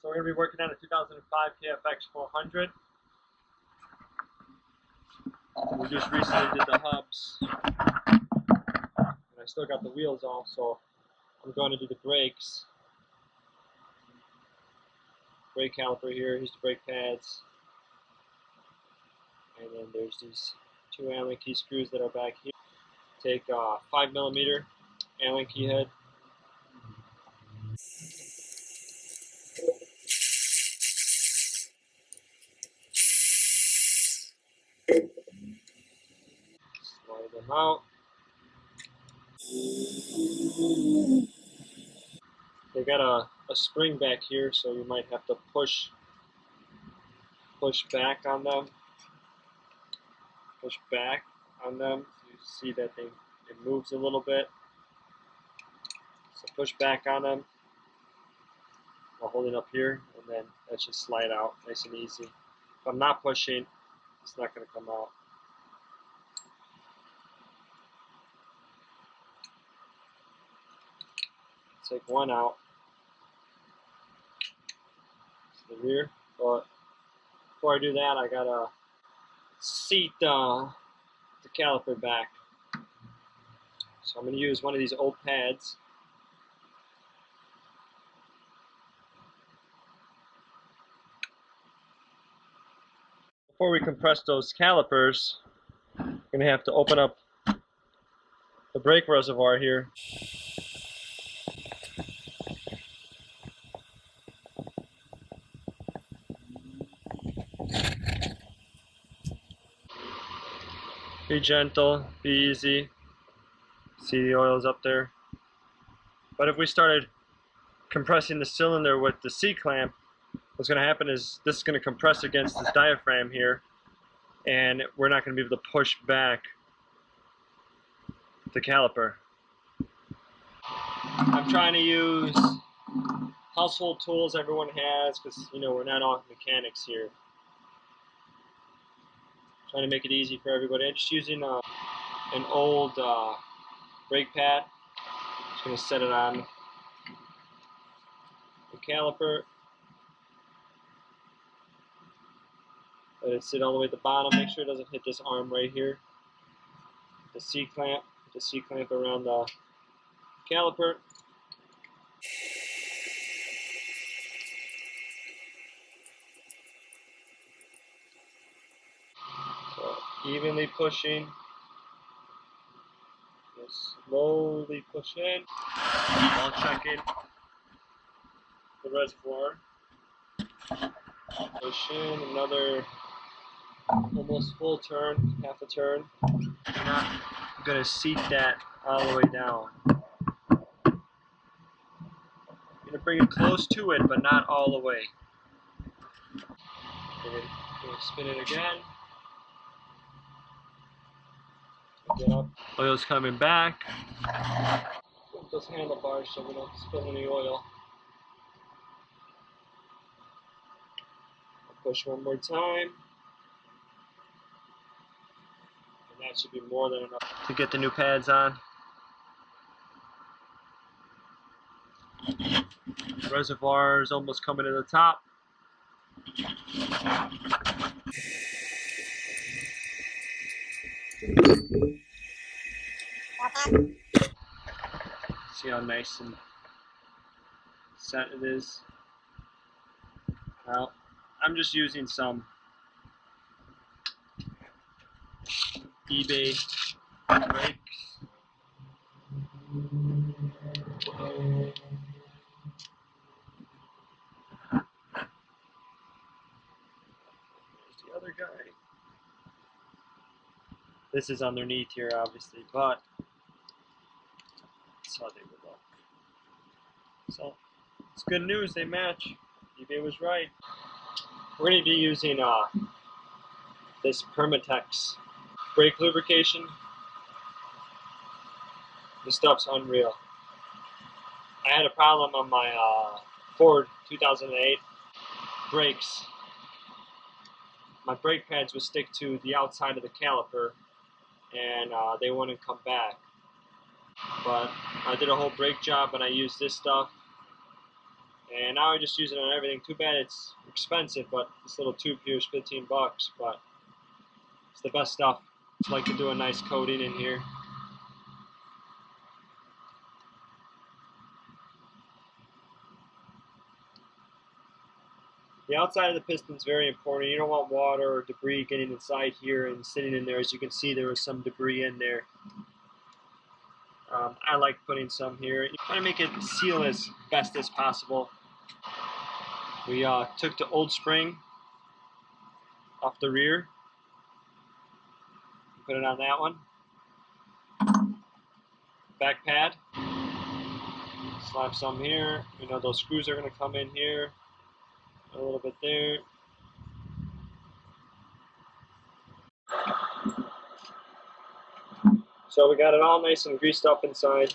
So we're going to be working on a 2005 KFX 400. We just recently did the hubs, and I still got the wheels off, so I'm going to do the brakes. Brake caliper here, here's the brake pads. And then there's these two Allen key screws that are back here. Take a 5mm Allen key head. Slide them out. They got a spring back here, so you might have to push back on them. Push back on them. So you see that it moves a little bit. So push back on them while holding up here, and then that should slide out nice and easy. If I'm not pushing, it's not going to come out. Take one out. The rear, but before I do that, I gotta seat the caliper back. So I'm going to use one of these old pads. Before we compress those calipers, I'm going to have to open up the brake reservoir here. Be gentle, be easy. See the oil's up there. But if we started compressing the cylinder with the C-clamp, what's going to happen is this is going to compress against this diaphragm here, and we're not going to be able to push back the caliper. I'm trying to use household tools everyone has, because we're not all mechanics here. Trying to make it easy for everybody. I'm just using an old brake pad. Just going to set it on the caliper. Let it sit all the way at the bottom. Make sure it doesn't hit this arm right here. The C-clamp. Put the C-clamp around the caliper. So evenly pushing. Just slowly push in. While checking the reservoir. Push in another almost full turn, half a turn. You're not going to seat that all the way down. You're going to bring it close to it, but not all the way. We're going to spin it again. Get up. Oil's coming back. Put those handlebars so we don't spill any oil. Push one more time. And that should be more than enough to get the new pads on. The reservoir is almost coming to the top. See how nice and set it is. Now, I'm just using some eBay brakes. There's the other guy. This is underneath here, obviously, but that's how they would look. So, it's good news, they match. eBay was right. We're going to be using this Permatex brake lubrication. This stuff's unreal. I had a problem on my Ford 2008 brakes. My brake pads would stick to the outside of the caliper, and they wouldn't come back. But I did a whole brake job, and I used this stuff, And now I just use it on everything. Too bad it's expensive, but this little tube here is 15 bucks, but it's the best stuff. Just like to do a nice coating in here. The outside of the piston is very important. You don't want water or debris getting inside here and sitting in there. As you can see, there was some debris in there. I like putting some here. You want to make it seal as best as possible. We took the old spring off the rear, put it on that one. Back pad, slap some here. You know those screws are going to come in here, a little bit there. So we got it all nice and greased up inside.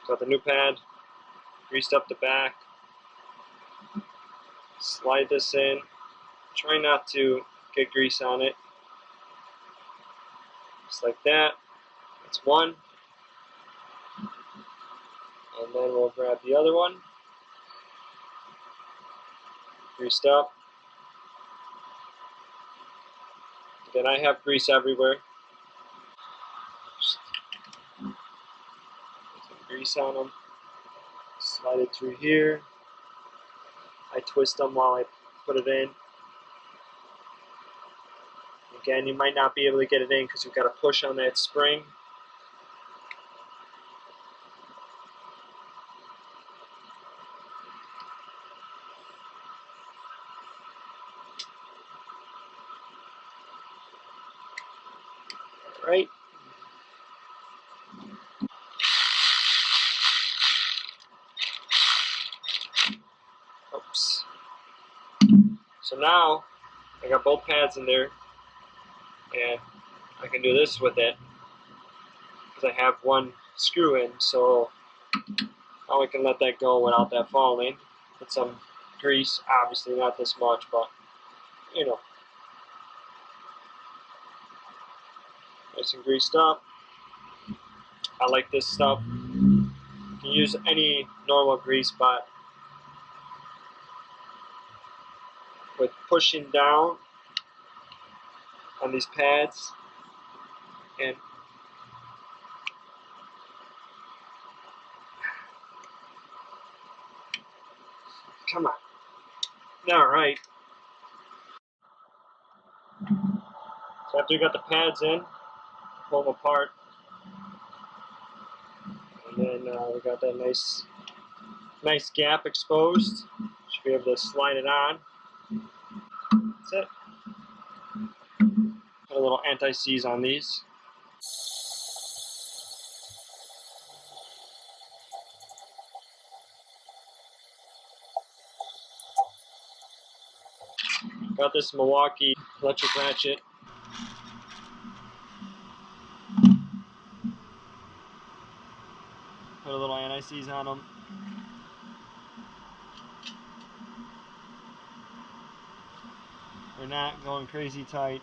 Got the new pad, greased up the back. Slide this in. Try not to get grease on it. Just like that. That's one. And then we'll grab the other one. Greased up. Then I have grease everywhere. Put some grease on them. Slide it through here. I twist them while I put it in. Again, you might not be able to get it in because you've got to push on that spring. All right. Oops. So now I got both pads in there, and I can do this with it because I have one screw in. So now I can let that go without that falling. Put some grease, obviously not this much, but you know, nice and greased up. I like this stuff. You can use any normal grease, but with pushing down on these pads and come on. All right. So after you got the pads in, pull them apart, and then we got that nice gap exposed. Should be able to slide it on. That's it. Put a little anti-seize on these. Got this Milwaukee electric ratchet. Put a little anti-seize on them. They're not going crazy tight.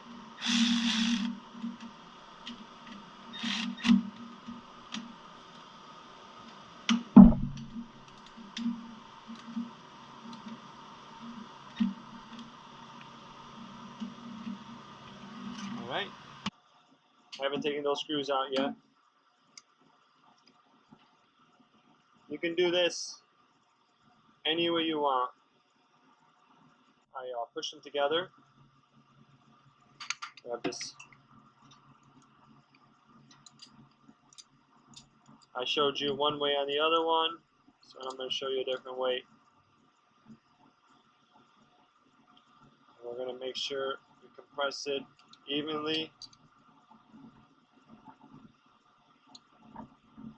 Alright. I haven't taken those screws out yet. You can do this any way you want. I push them together. Grab this. I showed you one way on the other one, so I'm going to show you a different way. And we're going to make sure we compress it evenly.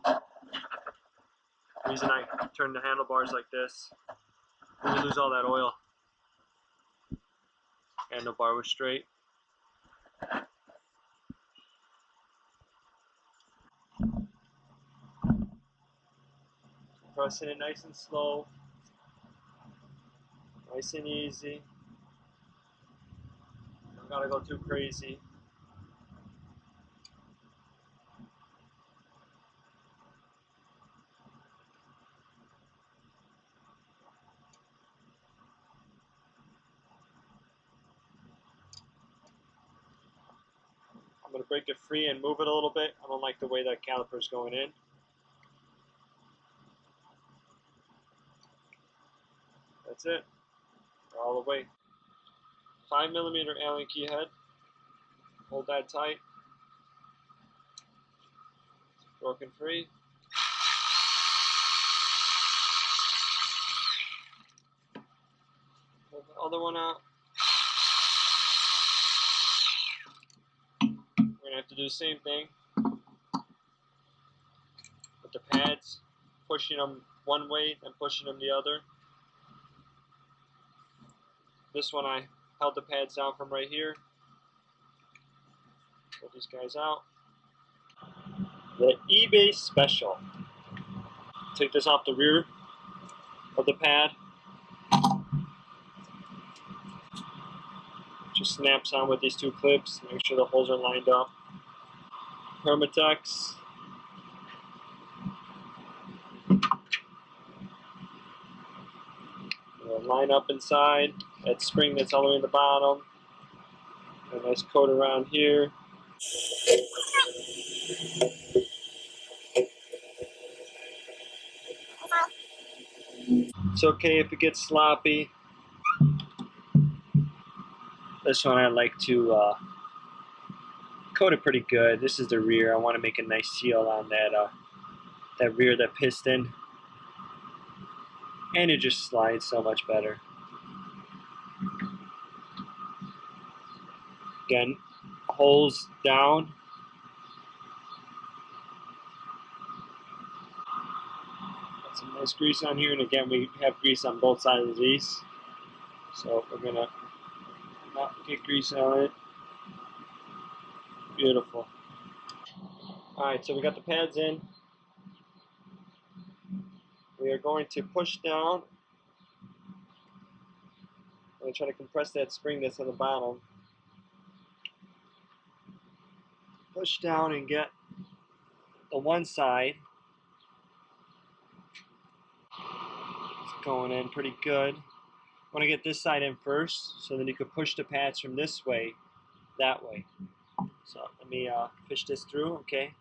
The reason I turn the handlebars like this, we lose all that oil. Handlebar was straight. Pressing it nice and slow, nice and easy. Don't gotta go too crazy. going to break it free and move it a little bit. I don't like the way that caliper is going in. That's it. All the way. 5mm Allen key head. Hold that tight. It's broken free. Pull the other one out. We're going to have to do the same thing with the pads, pushing them one way and pushing them the other. This one I held the pads down from right here. Pull these guys out. The eBay special. Take this off the rear of the pad. Just snaps on with these two clips. Make sure the holes are lined up. Permatex. Line up inside. That spring that's all the way in the bottom. A nice coat around here. It's okay if it gets sloppy. This one I like to coat it pretty good. This is the rear. I want to make a nice seal on that rear, that piston. And it just slides so much better. Again, holes down. Got some nice grease on here, and again we have grease on both sides of these. So we're gonna not get grease on it. Beautiful. Alright, so we got the pads in. We are going to push down. I'm going to try to compress that spring that's on the bottom. Push down and get the one side. It's going in pretty good. I want to get this side in first, so then you could push the pads from this way, that way. So let me fish this through, okay?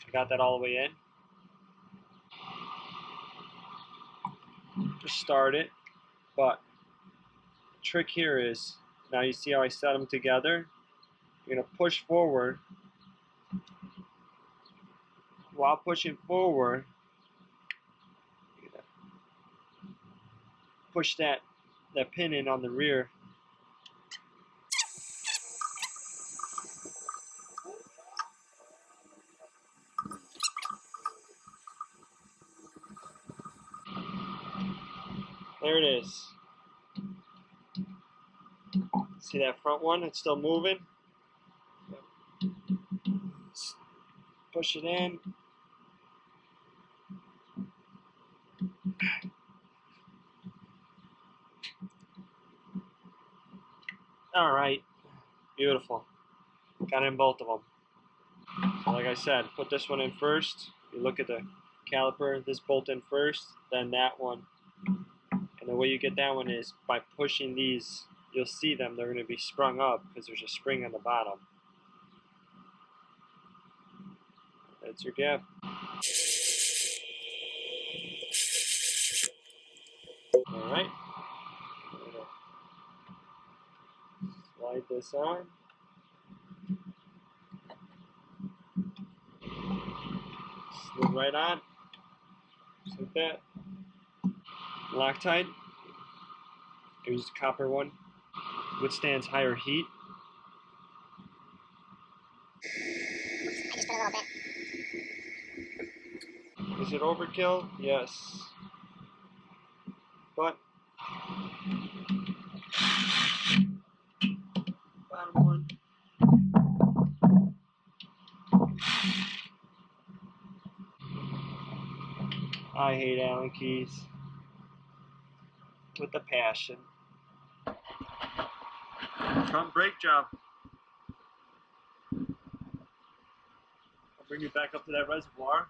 I got that all the way in. Just start it, but the trick here is, now you see how I set them together? You're going to push forward. While pushing forward, you're going to push that pin in on the rear. There it is. See that front one? It's still moving. Push it in. All right. Beautiful. Got in both of them. So like I said, put this one in first. You look at the caliper, this bolt in first, then that one. And the way you get that one is by pushing these. You'll see them, they're going to be sprung up because there's a spring on the bottom. That's your gap. Alright. Slide this on. Slid right on. Just like that. Loctite. I used a copper one. Withstands higher heat. I just put a little bit. Is it overkill? Yes. But bottom one. I hate Allen keys with a passion. Front brake job. I'll bring you back up to that reservoir.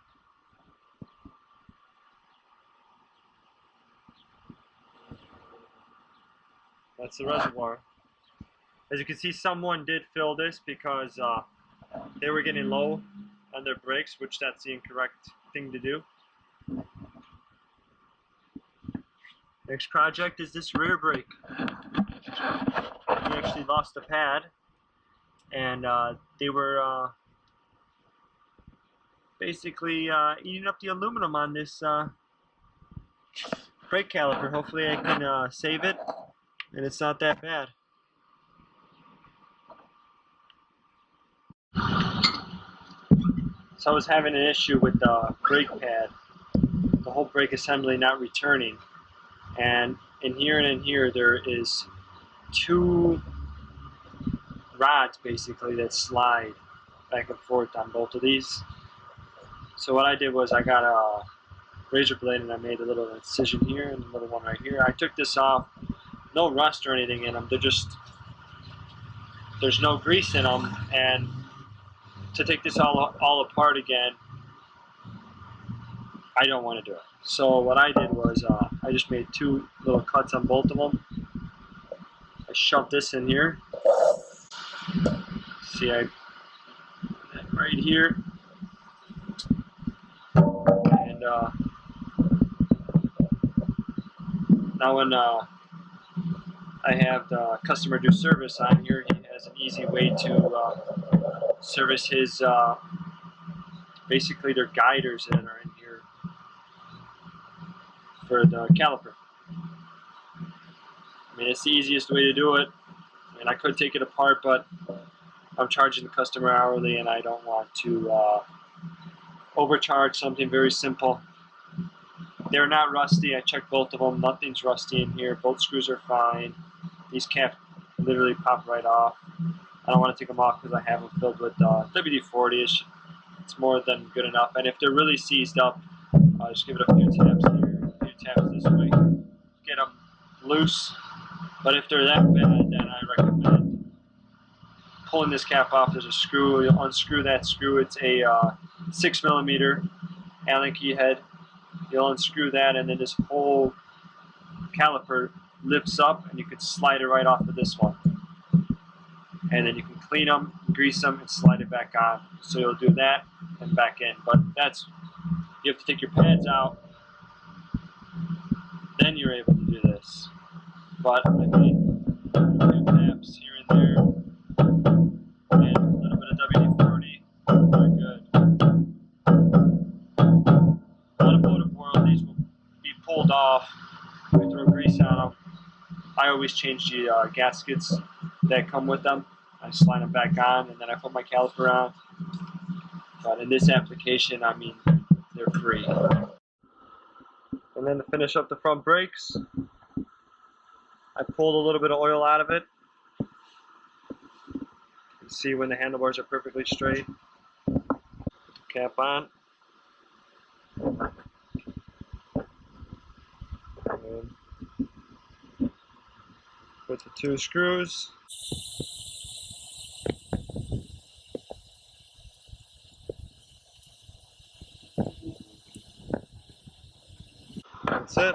That's the reservoir. As you can see, someone did fill this because they were getting low on their brakes, which that's the incorrect thing to do. Next project is this rear brake. We actually lost a pad, and they were basically eating up the aluminum on this brake caliper. Hopefully I can save it, and it's not that bad. So I was having an issue with the brake pad, the whole brake assembly not returning. And in here there is two rods basically that slide back and forth on both of these. So what I did was I got a razor blade and I made a little incision here and a little one right here. I took this off, no rust or anything in them. There's no grease in them, and to take this all apart again, I don't want to do it. So what I did was I just made two little cuts on both of them. I shoved this in here. See, I right here, and now when I have the customer do service on here, he has an easy way to service his basically their guiders that are in here for the caliper. I mean, it's the easiest way to do it, and I could take it apart, but I'm charging the customer hourly, and I don't want to overcharge something very simple. They're not rusty. I checked both of them. Nothing's rusty in here. Both screws are fine. These caps literally pop right off. I don't want to take them off because I have them filled with WD-40. It's more than good enough. And if they're really seized up, just give it a few taps here, a few taps this way. Get them loose. But if they're that bad, then I recommend pulling this cap off. There's a screw. You'll unscrew that screw. It's a 6mm Allen key head. You'll unscrew that, and then this whole caliper lifts up, and you can slide it right off of this one. And then you can clean them, grease them, and slide it back on. So you'll do that and back in. But you have to take your pads out, then you're able to do this. But I mean, a few taps here and there, and a little bit of WD-40, they're good. Automotive world, these will be pulled off. We throw grease on them. I always change the gaskets that come with them. I slide them back on, and then I put my caliper on. But in this application, I mean, they're free. And then to finish up the front brakes, I pulled a little bit of oil out of it. You can see when the handlebars are perfectly straight. Put the cap on. And with the two screws. That's it.